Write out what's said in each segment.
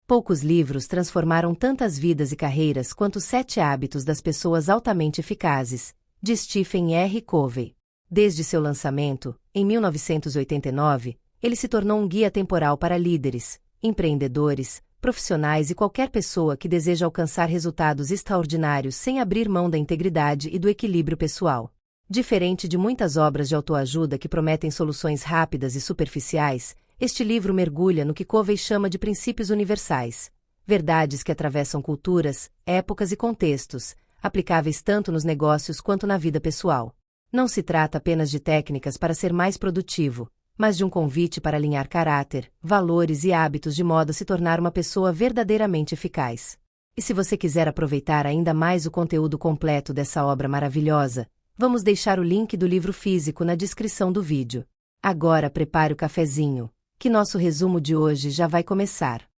Poucos livros transformaram tantas vidas e carreiras quanto Os 7 Hábitos das Pessoas Altamente Eficazes, de Stephen R. Covey. Desde seu lançamento, em 1989, ele se tornou um guia temporal para líderes, empreendedores, profissionais e qualquer pessoa que deseja alcançar resultados extraordinários sem abrir mão da integridade e do equilíbrio pessoal. Diferente de muitas obras de autoajuda que prometem soluções rápidas e superficiais, este livro mergulha no que Covey chama de princípios universais, verdades que atravessam culturas, épocas e contextos, aplicáveis tanto nos negócios quanto na vida pessoal. Não se trata apenas de técnicas para ser mais produtivo, mas de um convite para alinhar caráter, valores e hábitos de modo a se tornar uma pessoa verdadeiramente eficaz. E se você quiser aproveitar ainda mais o conteúdo completo dessa obra maravilhosa, vamos deixar o link do livro físico na descrição do vídeo. Agora prepare o cafezinho, que nosso resumo de hoje já vai começar.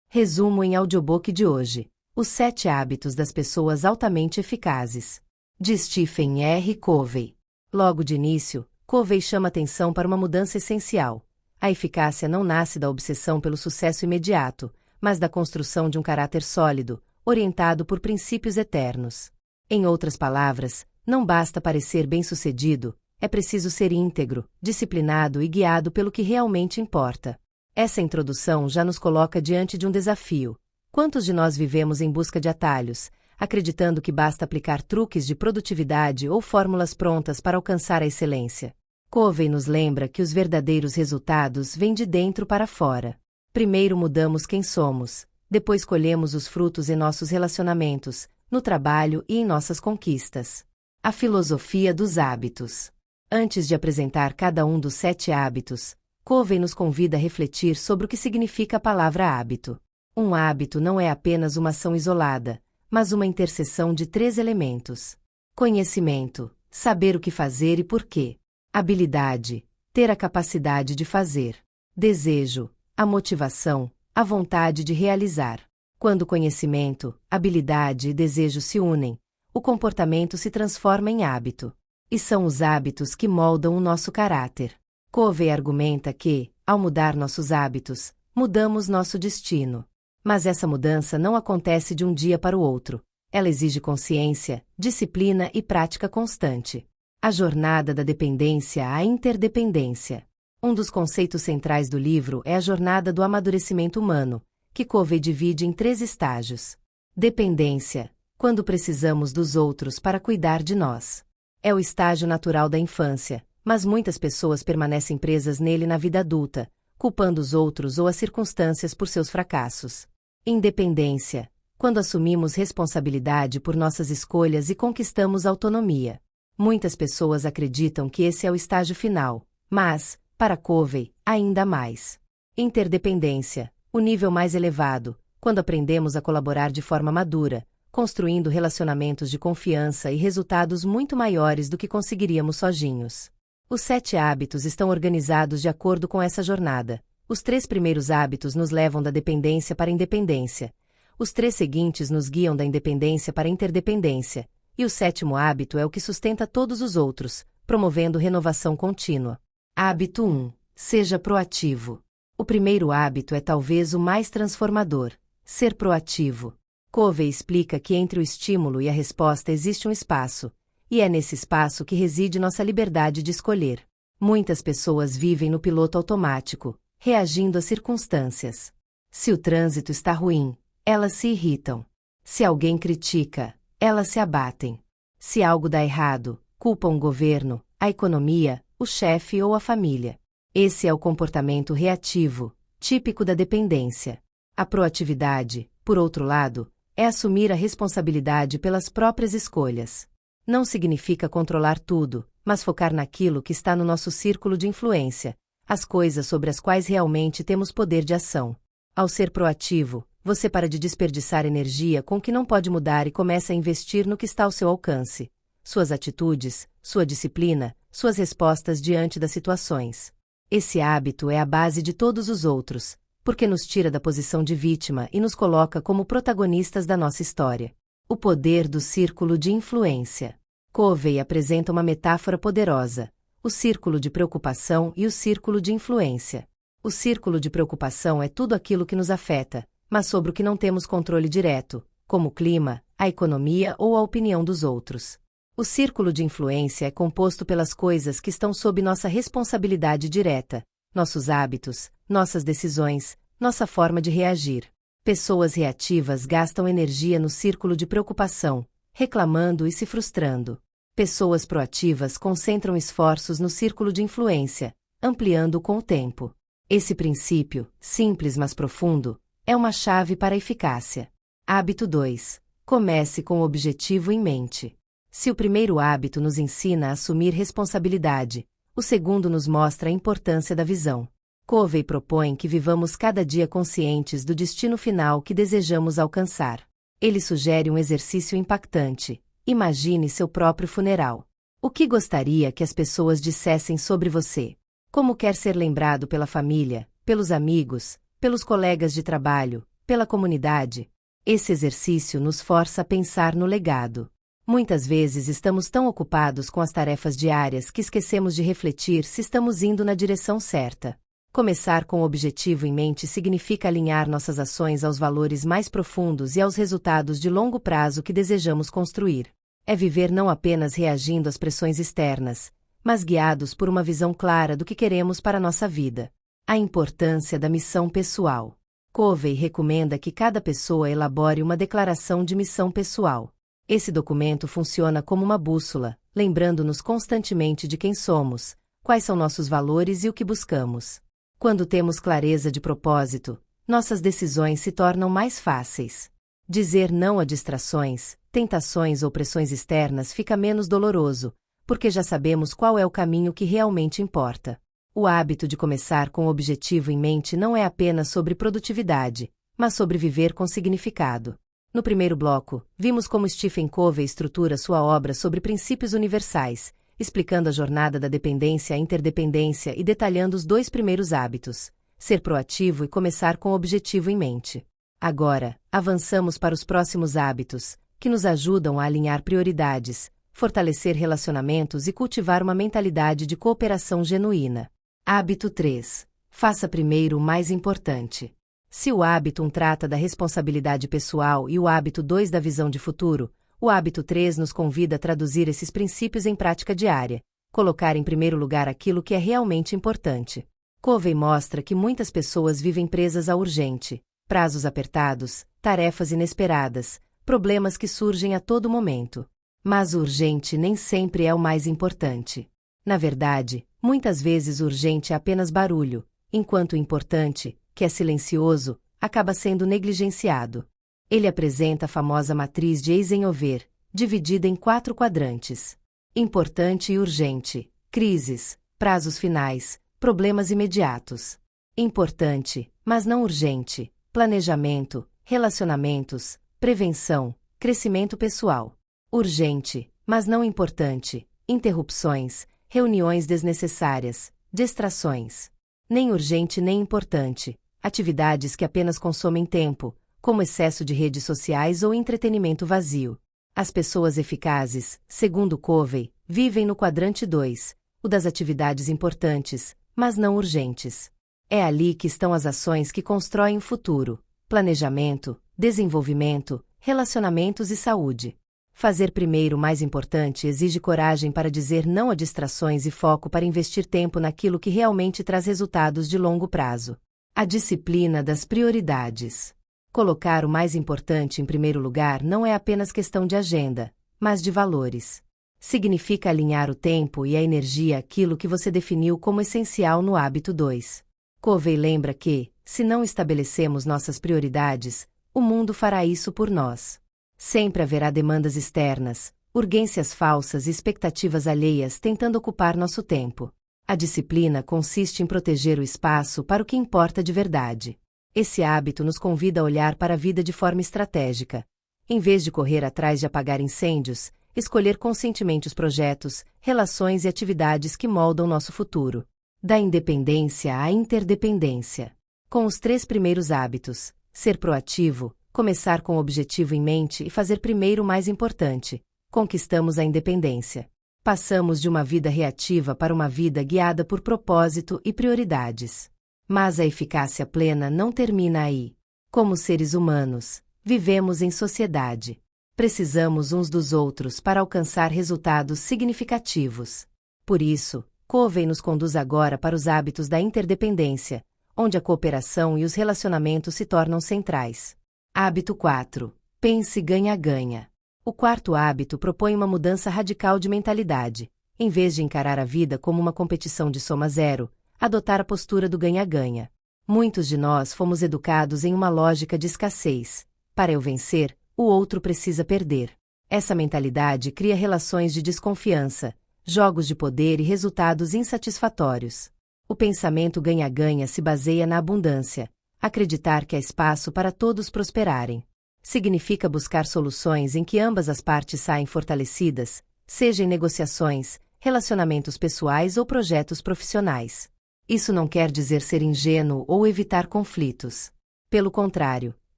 Resumo em audiobook de hoje: Os 7 Hábitos das Pessoas Altamente Eficazes, de Stephen R. Covey. Logo de início, Covey chama atenção para uma mudança essencial. A eficácia não nasce da obsessão pelo sucesso imediato, mas da construção de um caráter sólido, orientado por princípios eternos. Em outras palavras, não basta parecer bem-sucedido, é preciso ser íntegro, disciplinado e guiado pelo que realmente importa. Essa introdução já nos coloca diante de um desafio. Quantos de nós vivemos em busca de atalhos, acreditando que basta aplicar truques de produtividade ou fórmulas prontas para alcançar a excelência? Covey nos lembra que os verdadeiros resultados vêm de dentro para fora. Primeiro mudamos quem somos, depois colhemos os frutos em nossos relacionamentos, no trabalho e em nossas conquistas. A filosofia dos hábitos. Antes de apresentar cada um dos 7 hábitos, Covey nos convida a refletir sobre o que significa a palavra hábito. Um hábito não é apenas uma ação isolada, mas uma interseção de 3 elementos: conhecimento, saber o que fazer e por quê; habilidade, ter a capacidade de fazer; desejo, a motivação, a vontade de realizar. Quando conhecimento, habilidade e desejo se unem, o comportamento se transforma em hábito. E são os hábitos que moldam o nosso caráter. Covey argumenta que, ao mudar nossos hábitos, mudamos nosso destino. Mas essa mudança não acontece de um dia para o outro. Ela exige consciência, disciplina e prática constante. A jornada da dependência à interdependência. Um dos conceitos centrais do livro é a jornada do amadurecimento humano, que Covey divide em 3 estágios. Dependência, quando precisamos dos outros para cuidar de nós. É o estágio natural da infância, mas muitas pessoas permanecem presas nele na vida adulta, culpando os outros ou as circunstâncias por seus fracassos. Independência, quando assumimos responsabilidade por nossas escolhas e conquistamos autonomia. Muitas pessoas acreditam que esse é o estágio final, mas, para Covey, ainda mais. Interdependência, o nível mais elevado, quando aprendemos a colaborar de forma madura, construindo relacionamentos de confiança e resultados muito maiores do que conseguiríamos sozinhos. Os 7 hábitos estão organizados de acordo com essa jornada. Os 3 primeiros hábitos nos levam da dependência para a independência. Os 3 seguintes nos guiam da independência para a interdependência. E o 7º hábito é o que sustenta todos os outros, promovendo renovação contínua. Hábito 1. Seja proativo. O primeiro hábito é talvez o mais transformador: ser proativo. Covey explica que entre o estímulo e a resposta existe um espaço, e é nesse espaço que reside nossa liberdade de escolher. Muitas pessoas vivem no piloto automático, reagindo às circunstâncias. Se o trânsito está ruim, elas se irritam. Se alguém critica, elas se abatem. Se algo dá errado, culpam o governo, a economia, o chefe ou a família. Esse é o comportamento reativo, típico da dependência. A proatividade, por outro lado, é assumir a responsabilidade pelas próprias escolhas. Não significa controlar tudo, mas focar naquilo que está no nosso círculo de influência, as coisas sobre as quais realmente temos poder de ação. Ao ser proativo, você para de desperdiçar energia com o que não pode mudar e começa a investir no que está ao seu alcance. Suas atitudes, sua disciplina, suas respostas diante das situações. Esse hábito é a base de todos os outros, porque nos tira da posição de vítima e nos coloca como protagonistas da nossa história. O poder do círculo de influência. Covey apresenta uma metáfora poderosa: o círculo de preocupação e o círculo de influência. O círculo de preocupação é tudo aquilo que nos afeta, mas sobre o que não temos controle direto, como o clima, a economia ou a opinião dos outros. O círculo de influência é composto pelas coisas que estão sob nossa responsabilidade direta, nossos hábitos, nossas decisões, nossa forma de reagir. Pessoas reativas gastam energia no círculo de preocupação, reclamando e se frustrando. Pessoas proativas concentram esforços no círculo de influência, ampliando com o tempo. Esse princípio, simples mas profundo, é uma chave para a eficácia. Hábito 2. Comece com o objetivo em mente. Se o primeiro hábito nos ensina a assumir responsabilidade, o segundo nos mostra a importância da visão. Covey propõe que vivamos cada dia conscientes do destino final que desejamos alcançar. Ele sugere um exercício impactante. Imagine seu próprio funeral. O que gostaria que as pessoas dissessem sobre você? Como quer ser lembrado pela família, pelos amigos, pelos colegas de trabalho, pela comunidade? Esse exercício nos força a pensar no legado. Muitas vezes estamos tão ocupados com as tarefas diárias que esquecemos de refletir se estamos indo na direção certa. Começar com o objetivo em mente significa alinhar nossas ações aos valores mais profundos e aos resultados de longo prazo que desejamos construir. É viver não apenas reagindo às pressões externas, mas guiados por uma visão clara do que queremos para nossa vida. A importância da missão pessoal. Covey recomenda que cada pessoa elabore uma declaração de missão pessoal. Esse documento funciona como uma bússola, lembrando-nos constantemente de quem somos, quais são nossos valores e o que buscamos. Quando temos clareza de propósito, nossas decisões se tornam mais fáceis. Dizer não a distrações, tentações ou pressões externas fica menos doloroso, porque já sabemos qual é o caminho que realmente importa. O hábito de começar com o objetivo em mente não é apenas sobre produtividade, mas sobre viver com significado. No primeiro bloco, vimos como Stephen Covey estrutura sua obra sobre princípios universais, explicando a jornada da dependência à interdependência e detalhando os 2 primeiros hábitos, ser proativo e começar com o objetivo em mente. Agora, avançamos para os próximos hábitos, que nos ajudam a alinhar prioridades, fortalecer relacionamentos e cultivar uma mentalidade de cooperação genuína. Hábito 3. Faça primeiro o mais importante. Se o hábito 1 trata da responsabilidade pessoal e o hábito 2 da visão de futuro, o hábito 3 nos convida a traduzir esses princípios em prática diária, colocar em primeiro lugar aquilo que é realmente importante. Covey mostra que muitas pessoas vivem presas ao urgente, prazos apertados, tarefas inesperadas, problemas que surgem a todo momento. Mas o urgente nem sempre é o mais importante. Na verdade, muitas vezes o urgente é apenas barulho, enquanto o importante, que é silencioso, acaba sendo negligenciado. Ele apresenta a famosa matriz de Eisenhower, dividida em 4 quadrantes. Importante e urgente, crises, prazos finais, problemas imediatos. Importante, mas não urgente, planejamento, relacionamentos, prevenção, crescimento pessoal. Urgente, mas não importante, interrupções, reuniões desnecessárias, distrações. Nem urgente nem importante, atividades que apenas consomem tempo, como excesso de redes sociais ou entretenimento vazio. As pessoas eficazes, segundo Covey, vivem no quadrante 2, o das atividades importantes, mas não urgentes. É ali que estão as ações que constroem o futuro: planejamento, desenvolvimento, relacionamentos e saúde. Fazer primeiro o mais importante exige coragem para dizer não a distrações e foco para investir tempo naquilo que realmente traz resultados de longo prazo. A disciplina das prioridades. Colocar o mais importante em primeiro lugar não é apenas questão de agenda, mas de valores. Significa alinhar o tempo e a energia àquilo que você definiu como essencial no hábito 2. Covey lembra que, se não estabelecemos nossas prioridades, o mundo fará isso por nós. Sempre haverá demandas externas, urgências falsas e expectativas alheias tentando ocupar nosso tempo. A disciplina consiste em proteger o espaço para o que importa de verdade. Esse hábito nos convida a olhar para a vida de forma estratégica. Em vez de correr atrás de apagar incêndios, escolher conscientemente os projetos, relações e atividades que moldam nosso futuro. Da independência à interdependência. Com os 3 primeiros hábitos, ser proativo, começar com o objetivo em mente e fazer primeiro o mais importante, conquistamos a independência. Passamos de uma vida reativa para uma vida guiada por propósito e prioridades. Mas a eficácia plena não termina aí. Como seres humanos, vivemos em sociedade. Precisamos uns dos outros para alcançar resultados significativos. Por isso, Covey nos conduz agora para os hábitos da interdependência, onde a cooperação e os relacionamentos se tornam centrais. Hábito 4. Pense ganha-ganha. O quarto hábito propõe uma mudança radical de mentalidade. Em vez de encarar a vida como uma competição de soma zero, adotar a postura do ganha-ganha. Muitos de nós fomos educados em uma lógica de escassez. Para eu vencer, o outro precisa perder. Essa mentalidade cria relações de desconfiança, jogos de poder e resultados insatisfatórios. O pensamento ganha-ganha se baseia na abundância, acreditar que há espaço para todos prosperarem. Significa buscar soluções em que ambas as partes saem fortalecidas, seja em negociações, relacionamentos pessoais ou projetos profissionais. Isso não quer dizer ser ingênuo ou evitar conflitos. Pelo contrário,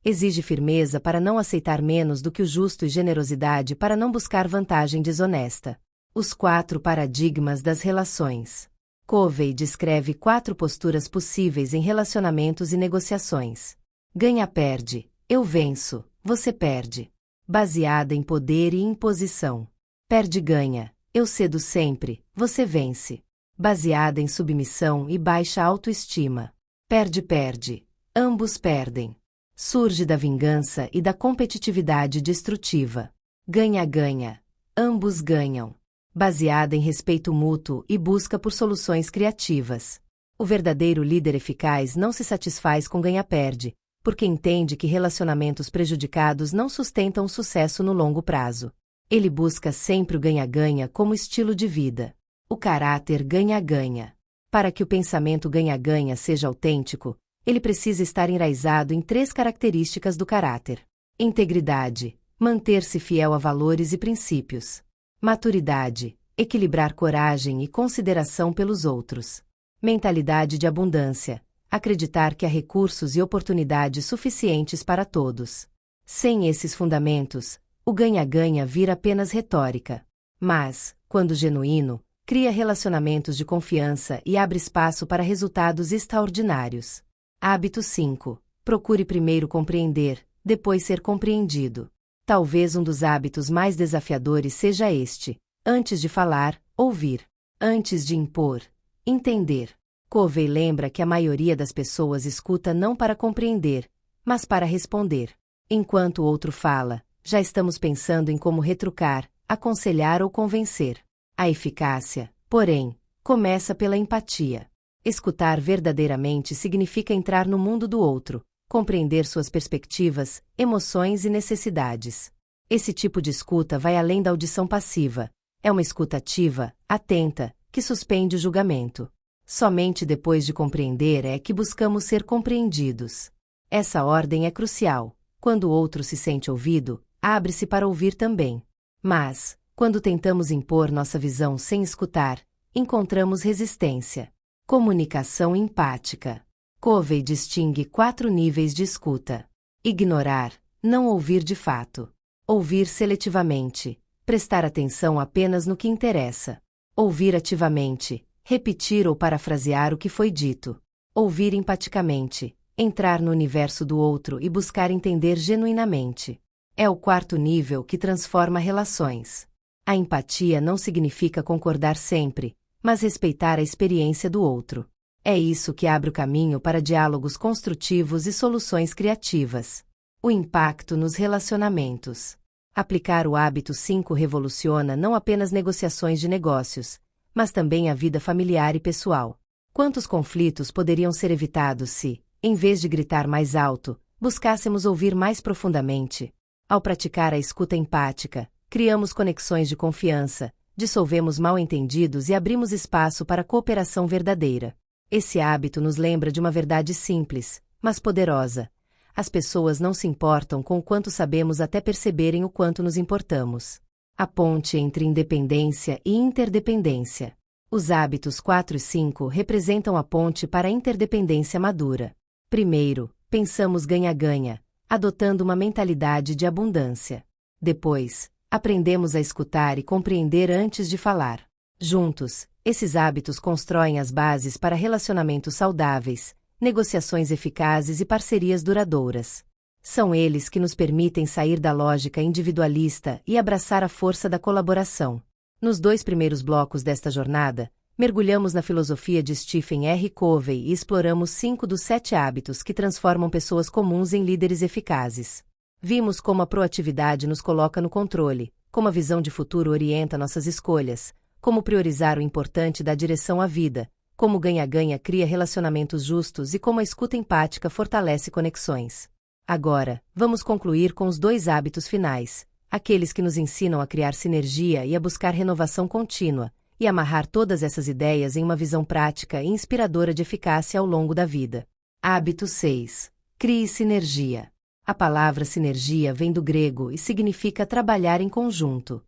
exige firmeza para não aceitar menos do que o justo e generosidade para não buscar vantagem desonesta. Os 4 paradigmas das relações. Covey descreve 4 posturas possíveis em relacionamentos e negociações. Ganha-perde, eu venço, você perde. Baseada em poder e imposição. Perde-ganha, eu cedo sempre, você vence. Baseada em submissão e baixa autoestima. Perde-perde, ambos perdem. Surge da vingança e da competitividade destrutiva. Ganha-ganha, ambos ganham. Baseada em respeito mútuo e busca por soluções criativas. O verdadeiro líder eficaz não se satisfaz com ganha-perde, porque entende que relacionamentos prejudicados não sustentam o sucesso no longo prazo. Ele busca sempre o ganha-ganha como estilo de vida. O caráter ganha-ganha. Para que o pensamento ganha-ganha seja autêntico, ele precisa estar enraizado em 3 características do caráter: integridade, manter-se fiel a valores e princípios; maturidade, equilibrar coragem e consideração pelos outros; mentalidade de abundância, acreditar que há recursos e oportunidades suficientes para todos. Sem esses fundamentos, o ganha-ganha vira apenas retórica. Mas, quando genuíno, cria relacionamentos de confiança e abre espaço para resultados extraordinários. Hábito 5. Procure primeiro compreender, depois ser compreendido. Talvez um dos hábitos mais desafiadores seja este: antes de falar, ouvir. Antes de impor, entender. Covey lembra que a maioria das pessoas escuta não para compreender, mas para responder. Enquanto o outro fala, já estamos pensando em como retrucar, aconselhar ou convencer. A eficácia, porém, começa pela empatia. Escutar verdadeiramente significa entrar no mundo do outro, compreender suas perspectivas, emoções e necessidades. Esse tipo de escuta vai além da audição passiva. É uma escuta ativa, atenta, que suspende o julgamento. Somente depois de compreender é que buscamos ser compreendidos. Essa ordem é crucial. Quando o outro se sente ouvido, abre-se para ouvir também. Mas, quando tentamos impor nossa visão sem escutar, encontramos resistência. Comunicação empática. Covey distingue 4 níveis de escuta: ignorar, não ouvir de fato; ouvir seletivamente, prestar atenção apenas no que interessa; ouvir ativamente, repetir ou parafrasear o que foi dito; ouvir empaticamente, entrar no universo do outro e buscar entender genuinamente. É o 4º nível que transforma relações. A empatia não significa concordar sempre, mas respeitar a experiência do outro. É isso que abre o caminho para diálogos construtivos e soluções criativas. O impacto nos relacionamentos. Aplicar o hábito 5 revoluciona não apenas negociações de negócios, mas também a vida familiar e pessoal. Quantos conflitos poderiam ser evitados se, em vez de gritar mais alto, buscássemos ouvir mais profundamente? Ao praticar a escuta empática, criamos conexões de confiança, dissolvemos mal-entendidos e abrimos espaço para cooperação verdadeira. Esse hábito nos lembra de uma verdade simples, mas poderosa. As pessoas não se importam com o quanto sabemos até perceberem o quanto nos importamos. A ponte entre independência e interdependência. Os hábitos 4 e 5 representam a ponte para a interdependência madura. Primeiro, pensamos ganha-ganha, adotando uma mentalidade de abundância. Depois, aprendemos a escutar e compreender antes de falar. Juntos, esses hábitos constroem as bases para relacionamentos saudáveis, negociações eficazes e parcerias duradouras. São eles que nos permitem sair da lógica individualista e abraçar a força da colaboração. Nos 2 primeiros blocos desta jornada, mergulhamos na filosofia de Stephen R. Covey e exploramos 5 dos 7 hábitos que transformam pessoas comuns em líderes eficazes. Vimos como a proatividade nos coloca no controle, como a visão de futuro orienta nossas escolhas, como priorizar o importante dá direção à vida, como o ganha-ganha cria relacionamentos justos e como a escuta empática fortalece conexões. Agora, vamos concluir com os 2 hábitos finais, aqueles que nos ensinam a criar sinergia e a buscar renovação contínua, e amarrar todas essas ideias em uma visão prática e inspiradora de eficácia ao longo da vida. Hábito 6. Crie sinergia. A palavra sinergia vem do grego e significa trabalhar em conjunto.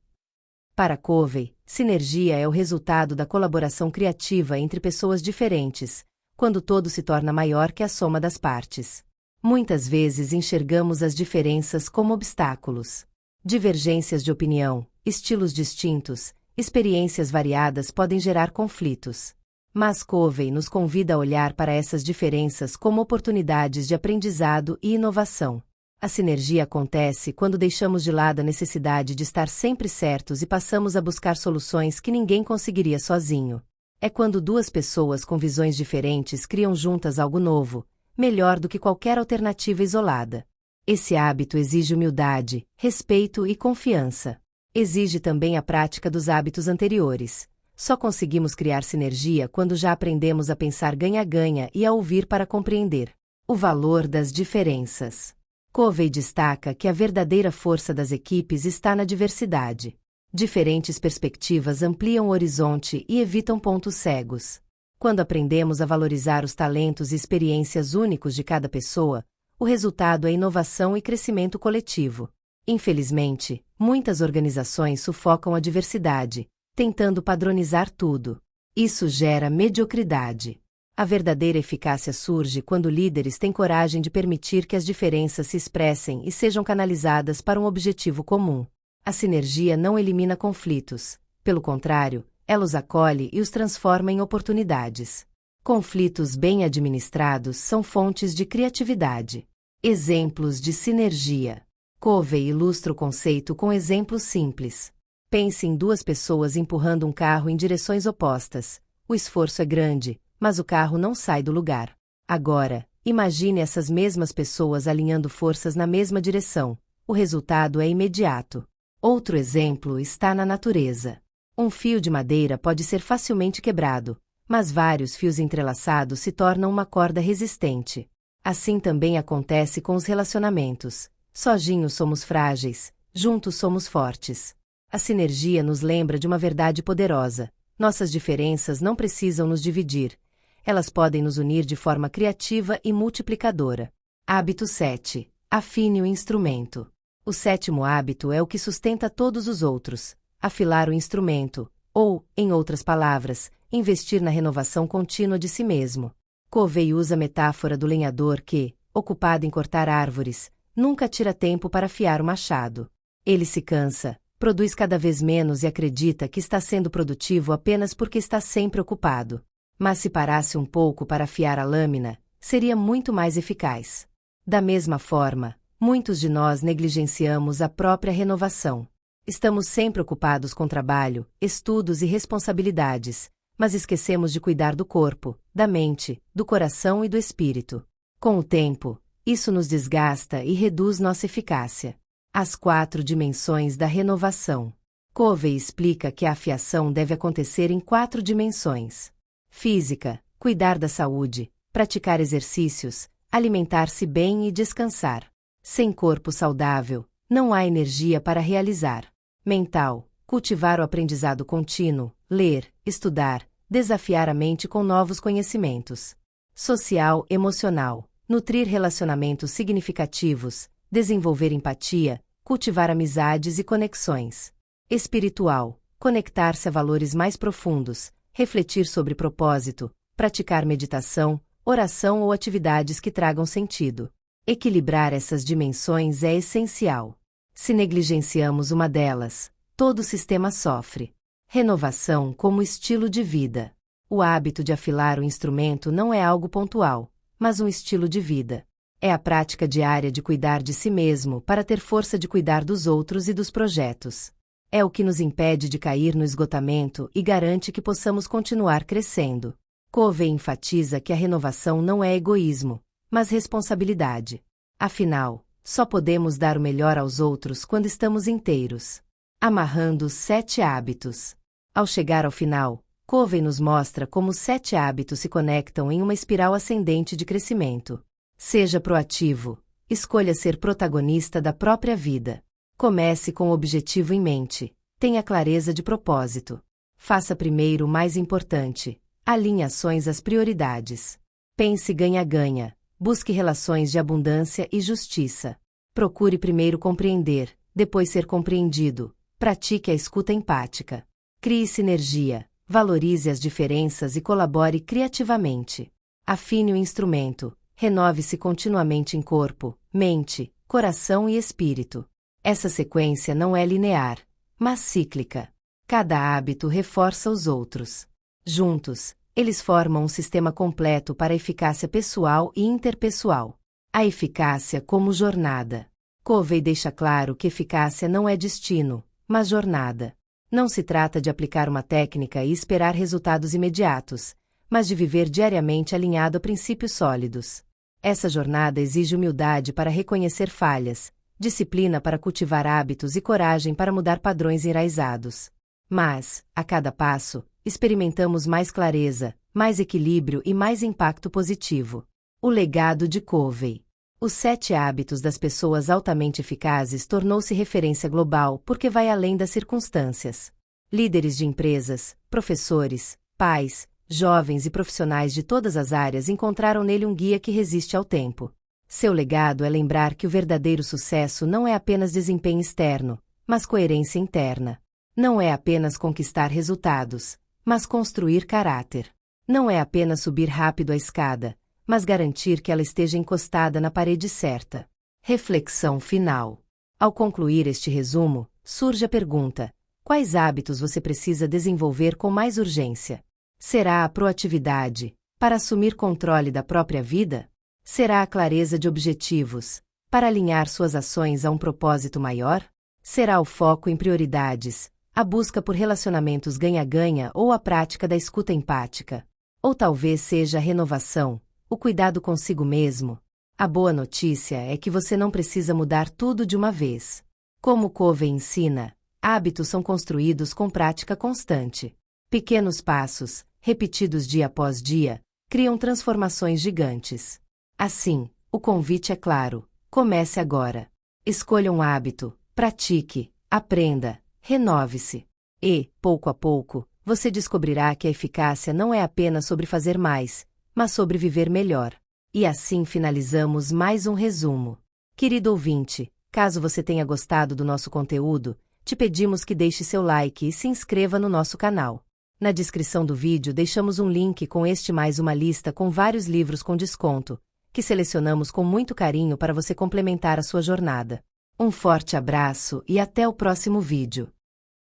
Para Covey, sinergia é o resultado da colaboração criativa entre pessoas diferentes, quando todo se torna maior que a soma das partes. Muitas vezes enxergamos as diferenças como obstáculos. Divergências de opinião, estilos distintos, experiências variadas podem gerar conflitos. Mas Covey nos convida a olhar para essas diferenças como oportunidades de aprendizado e inovação. A sinergia acontece quando deixamos de lado a necessidade de estar sempre certos e passamos a buscar soluções que ninguém conseguiria sozinho. É quando 2 pessoas com visões diferentes criam juntas algo novo, melhor do que qualquer alternativa isolada. Esse hábito exige humildade, respeito e confiança. Exige também a prática dos hábitos anteriores. Só conseguimos criar sinergia quando já aprendemos a pensar ganha-ganha e a ouvir para compreender. O valor das diferenças. Covey destaca que a verdadeira força das equipes está na diversidade. Diferentes perspectivas ampliam o horizonte e evitam pontos cegos. Quando aprendemos a valorizar os talentos e experiências únicos de cada pessoa, o resultado é inovação e crescimento coletivo. Infelizmente, muitas organizações sufocam a diversidade, tentando padronizar tudo. Isso gera mediocridade. A verdadeira eficácia surge quando líderes têm coragem de permitir que as diferenças se expressem e sejam canalizadas para um objetivo comum. A sinergia não elimina conflitos. Pelo contrário, ela os acolhe e os transforma em oportunidades. Conflitos bem administrados são fontes de criatividade. Exemplos de sinergia. Covey ilustra o conceito com exemplos simples. Pense em 2 pessoas empurrando um carro em direções opostas. O esforço é grande, mas o carro não sai do lugar. Agora, imagine essas mesmas pessoas alinhando forças na mesma direção. O resultado é imediato. Outro exemplo está na natureza. Um fio de madeira pode ser facilmente quebrado, mas vários fios entrelaçados se tornam uma corda resistente. Assim também acontece com os relacionamentos. Sozinhos somos frágeis, juntos somos fortes. A sinergia nos lembra de uma verdade poderosa. Nossas diferenças não precisam nos dividir. Elas podem nos unir de forma criativa e multiplicadora. Hábito 7. Afine o instrumento. O 7º hábito é o que sustenta todos os outros. Afilar o instrumento, ou, em outras palavras, investir na renovação contínua de si mesmo. Covey usa a metáfora do lenhador que, ocupado em cortar árvores, nunca tira tempo para afiar o machado. Ele se cansa, produz cada vez menos e acredita que está sendo produtivo apenas porque está sempre ocupado. Mas se parasse um pouco para afiar a lâmina, seria muito mais eficaz. Da mesma forma, muitos de nós negligenciamos a própria renovação. Estamos sempre ocupados com trabalho, estudos e responsabilidades, mas esquecemos de cuidar do corpo, da mente, do coração e do espírito. Com o tempo, isso nos desgasta e reduz nossa eficácia. As 4 dimensões da renovação. Covey explica que a afiação deve acontecer em 4 dimensões. Física, cuidar da saúde, praticar exercícios, alimentar-se bem e descansar. Sem corpo saudável, não há energia para realizar. Mental, cultivar o aprendizado contínuo, ler, estudar, desafiar a mente com novos conhecimentos. Social, emocional, nutrir relacionamentos significativos, desenvolver empatia, cultivar amizades e conexões. Espiritual, conectar-se a valores mais profundos, refletir sobre propósito, praticar meditação, oração ou atividades que tragam sentido. Equilibrar essas dimensões é essencial. Se negligenciamos uma delas, todo o sistema sofre. Renovação como estilo de vida. O hábito de afilar o instrumento não é algo pontual. mas um estilo de vida. É a prática diária de cuidar de si mesmo para ter força de cuidar dos outros e dos projetos. É o que nos impede de cair no esgotamento e garante que possamos continuar crescendo. Covey enfatiza que a renovação não é egoísmo, mas responsabilidade. Afinal, só podemos dar o melhor aos outros quando estamos inteiros. Amarrando os 7 hábitos. Ao chegar ao final, Covey nos mostra como os 7 hábitos se conectam em uma espiral ascendente de crescimento. Seja proativo. Escolha ser protagonista da própria vida. Comece com o objetivo em mente. Tenha clareza de propósito. Faça primeiro o mais importante. Alinhe ações às prioridades. Pense ganha-ganha. Busque relações de abundância e justiça. Procure primeiro compreender, depois ser compreendido. Pratique a escuta empática. Crie sinergia. Valorize as diferenças e colabore criativamente. Afine o instrumento. Renove-se continuamente em corpo, mente, coração e espírito. Essa sequência não é linear, mas cíclica. Cada hábito reforça os outros. Juntos, eles formam um sistema completo para a eficácia pessoal e interpessoal. A eficácia como jornada. Covey deixa claro que eficácia não é destino, mas jornada. Não se trata de aplicar uma técnica e esperar resultados imediatos, mas de viver diariamente alinhado a princípios sólidos. Essa jornada exige humildade para reconhecer falhas, disciplina para cultivar hábitos e coragem para mudar padrões enraizados. Mas, a cada passo, experimentamos mais clareza, mais equilíbrio e mais impacto positivo. O legado de Covey. Os 7 hábitos das pessoas altamente eficazes tornou-se referência global porque vai além das circunstâncias. Líderes de empresas, professores, pais, jovens e profissionais de todas as áreas encontraram nele um guia que resiste ao tempo. Seu legado é lembrar que o verdadeiro sucesso não é apenas desempenho externo, mas coerência interna. Não é apenas conquistar resultados, mas construir caráter. Não é apenas subir rápido a escada, mas garantir que ela esteja encostada na parede certa. Reflexão final. Ao concluir este resumo, surge a pergunta: quais hábitos você precisa desenvolver com mais urgência? Será a proatividade, para assumir controle da própria vida? Será a clareza de objetivos, para alinhar suas ações a um propósito maior? Será o foco em prioridades, a busca por relacionamentos ganha-ganha ou a prática da escuta empática? Ou talvez seja a renovação, o cuidado consigo mesmo? A boa notícia é que você não precisa mudar tudo de uma vez. Como Covey ensina, hábitos são construídos com prática constante. Pequenos passos, repetidos dia após dia, criam transformações gigantes. Assim, o convite é claro: comece agora. Escolha um hábito, pratique, aprenda, renove-se. E, pouco a pouco, você descobrirá que a eficácia não é apenas sobre fazer mais, mas sobre viver melhor. E assim finalizamos mais um resumo. Querido ouvinte, caso você tenha gostado do nosso conteúdo, te pedimos que deixe seu like e se inscreva no nosso canal. Na descrição do vídeo deixamos um link com este mais uma lista com vários livros com desconto, que selecionamos com muito carinho para você complementar a sua jornada. Um forte abraço e até o próximo vídeo.